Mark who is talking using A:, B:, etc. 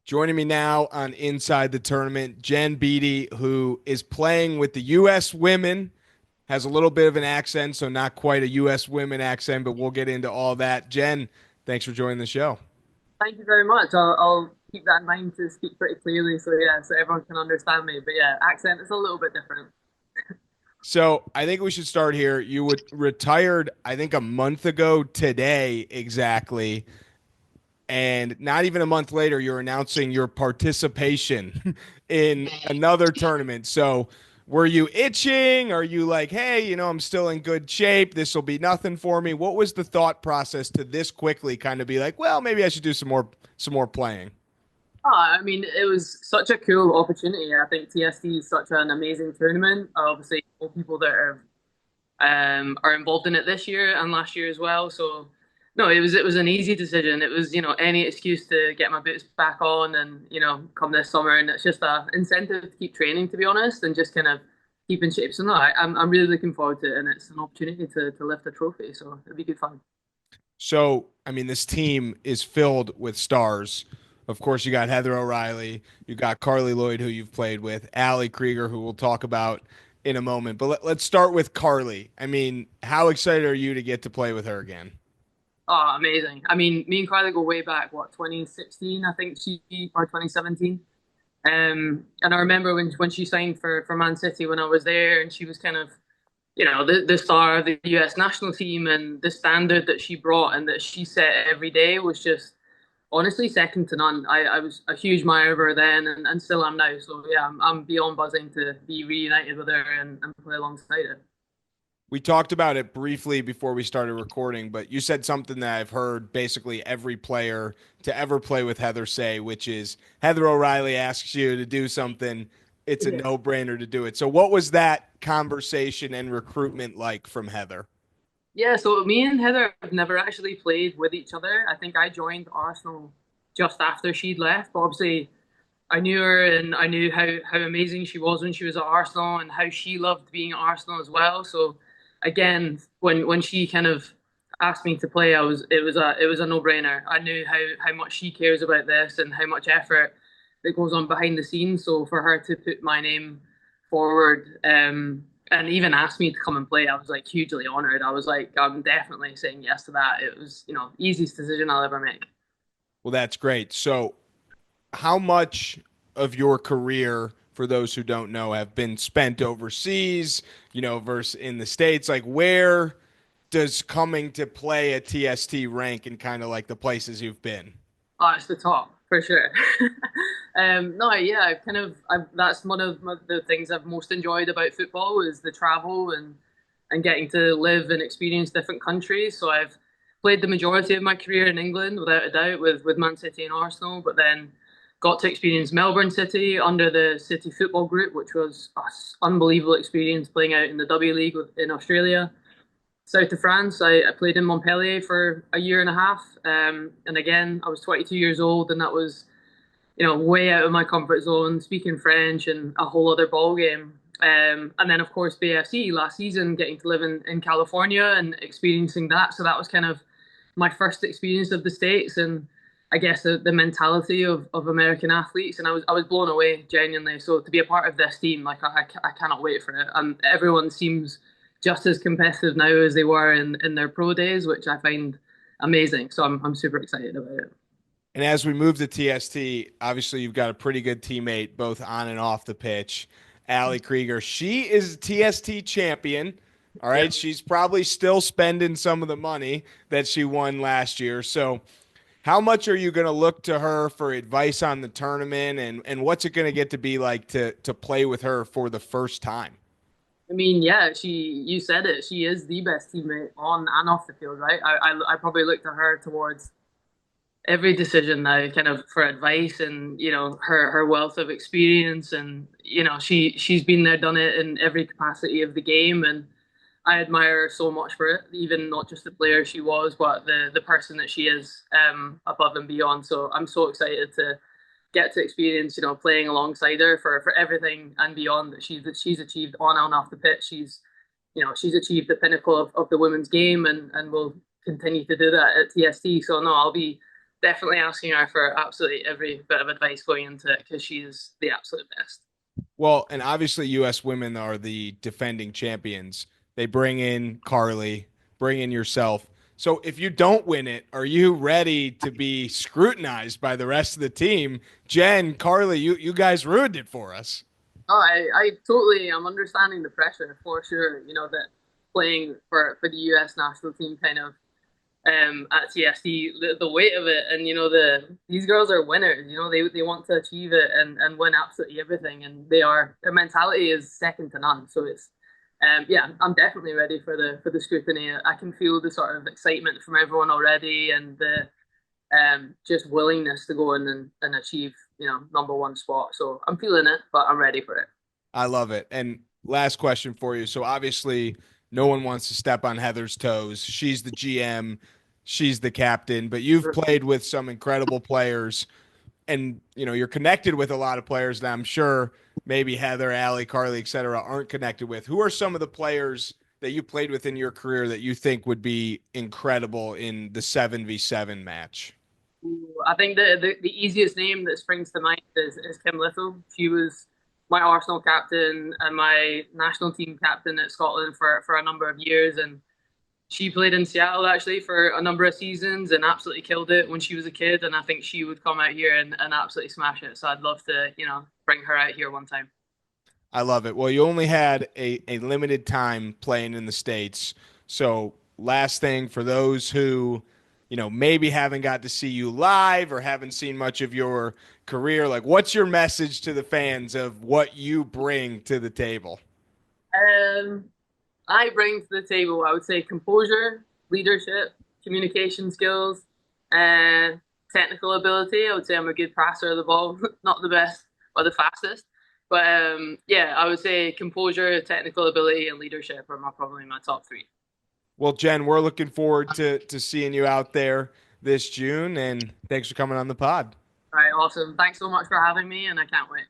A: Joining me now on Inside the Tournament, Jen Beattie, who is playing with the U.S. women, has a little bit of an accent, so not quite a U.S. women accent, but we'll get into all that. Jen, thanks for joining the show.
B: Thank you very much. I'll keep that in mind to speak pretty clearly, so yeah, so everyone can understand me. But yeah, accent is a little bit different.
A: So I think we should start here. You would retired, I think, a month ago today, exactly. And not even a month later, you're announcing your participation in another tournament. So, were you itching? Are you like, hey, I'm still in good shape. This will be nothing for me. What was the thought process to this quickly kind of be like, well, maybe I should do some more playing?
B: I mean, it was such a cool opportunity. I think TST is such an amazing tournament. Obviously, all people that are involved in it this year and last year as well. So no, it was an easy decision. It was, any excuse to get my boots back on and, come this summer. And it's just a incentive to keep training, to be honest, and just kind of keep in shape. So no, I'm really looking forward to it, and it's an opportunity to lift a trophy. So it'll be good fun.
A: So, I mean, this team is filled with stars. Of course, you got Heather O'Reilly, you got Carli Lloyd, who you've played with, Ali Krieger, who we'll talk about in a moment. But let's start with Carli. I mean, how excited are you to get to play with her again?
B: Oh, amazing. I mean, me and Carly go way back, what, 2016, I think or 2017. And I remember when she signed for Man City when I was there, and she was kind of, the star of the US national team, and the standard that she brought and that she set every day was just honestly second to none. I was a huge admirer of her then, and still am now. So yeah, I'm beyond buzzing to be reunited with her and play alongside her.
A: We talked about it briefly before we started recording, but you said something that I've heard basically every player to ever play with Heather say, which is Heather O'Reilly asks you to do something, it's a
B: Yeah.
A: no-brainer to do it. So what was that conversation and recruitment like from Heather?
B: Yeah, so me and Heather have never actually played with each other. I think I joined Arsenal just after she'd left, but obviously I knew her and I knew how amazing she was when she was at Arsenal and how she loved being at Arsenal as well. So again, when she kind of asked me to play, it was a no-brainer. I knew how much she cares about this and how much effort that goes on behind the scenes. So for her to put my name forward, and even ask me to come and play, I was like hugely honored. I was like, I'm definitely saying yes to that. It was, easiest decision I'll ever make.
A: Well, that's great. So how much of your career, for those who don't know, have been spent overseas, versus in the States? Like, where does coming to play at TST rank in kind of like the places you've been?
B: Oh, it's the top for sure. No, yeah, that's one of the things I've most enjoyed about football is the travel and getting to live and experience different countries. So I've played the majority of my career in England, without a doubt, with Man City and Arsenal, but then got to experience Melbourne City under the City Football Group, which was an unbelievable experience playing out in the W League in Australia. South of France, I played in Montpellier for a year and a half. And again, I was 22 years old, and that was, way out of my comfort zone, speaking French and a whole other ball game. And then, of course, BFC last season, getting to live in California and experiencing that. So that was kind of my first experience of the States and I guess the mentality of American athletes. And I was blown away, genuinely. So to be a part of this team, like I cannot wait for it. And everyone seems just as competitive now as they were in their pro days, which I find amazing. So I'm super excited about it.
A: And as we move to TST, obviously you've got a pretty good teammate both on and off the pitch, Ali Krieger. She is TST champion. All
B: Yeah.
A: right. She's probably still spending some of the money that she won last year. So, how much are you going to look to her for advice on the tournament, and what's it going to get to be like to play with her for the first time?
B: I mean, yeah, you said it. She is the best teammate on and off the field, right? I probably look to her towards every decision now kind of for advice and her wealth of experience and she's been there, done it in every capacity of the game, and I admire her so much for it, even not just the player she was but the person that she is, above and beyond. So I'm so excited to get to experience playing alongside her for everything and beyond that she's achieved on and off the pitch. She's achieved the pinnacle of the women's game and will continue to do that at TST. So no, I'll be definitely asking her for absolutely every bit of advice going into it because she is the absolute best.
A: Well, and obviously U.S. women are the defending champions. They bring in Carli, bring in yourself. So if you don't win it, are you ready to be scrutinized by the rest of the team? Jen, Carli, you guys ruined it for us.
B: Oh, I totally am understanding the pressure for sure. You know that playing for the US national team kind of at TST, the weight of it, and you know these girls are winners. You know they want to achieve it and win absolutely everything, and their mentality is second to none. So it's yeah, I'm definitely ready for the scrutiny. I can feel the sort of excitement from everyone already, and the just willingness to go in and achieve number one spot. So I'm feeling it, but I'm ready for it.
A: I love it. And last question for you. So obviously, no one wants to step on Heather's toes. She's the GM, she's the captain, but you've played with some incredible players and you're connected with a lot of players that I'm sure maybe Heather, Ali, Carli, et cetera, aren't connected with. Who are some of the players that you played with in your career that you think would be incredible in the 7v7 match?
B: I think the easiest name that springs to mind is Kim Little. She was my Arsenal captain and my national team captain at Scotland for a number of years. And she played in Seattle actually for a number of seasons and absolutely killed it when she was a kid. And I think she would come out here and absolutely smash it. So I'd love to, bring her out here one time.
A: I love it. Well, you only had a limited time playing in the States. So, last thing for those who, maybe haven't got to see you live or haven't seen much of your career, like what's your message to the fans of what you bring to the table?
B: Um, I bring to the table, I would say, composure, leadership, communication skills, and technical ability. I would say I'm a good passer of the ball, not the best or the fastest, but yeah, I would say composure, technical ability, and leadership are probably my top three.
A: Well, Jen, we're looking forward to seeing you out there this June, and thanks for coming on the pod.
B: All right, awesome. Thanks so much for having me, and I can't wait.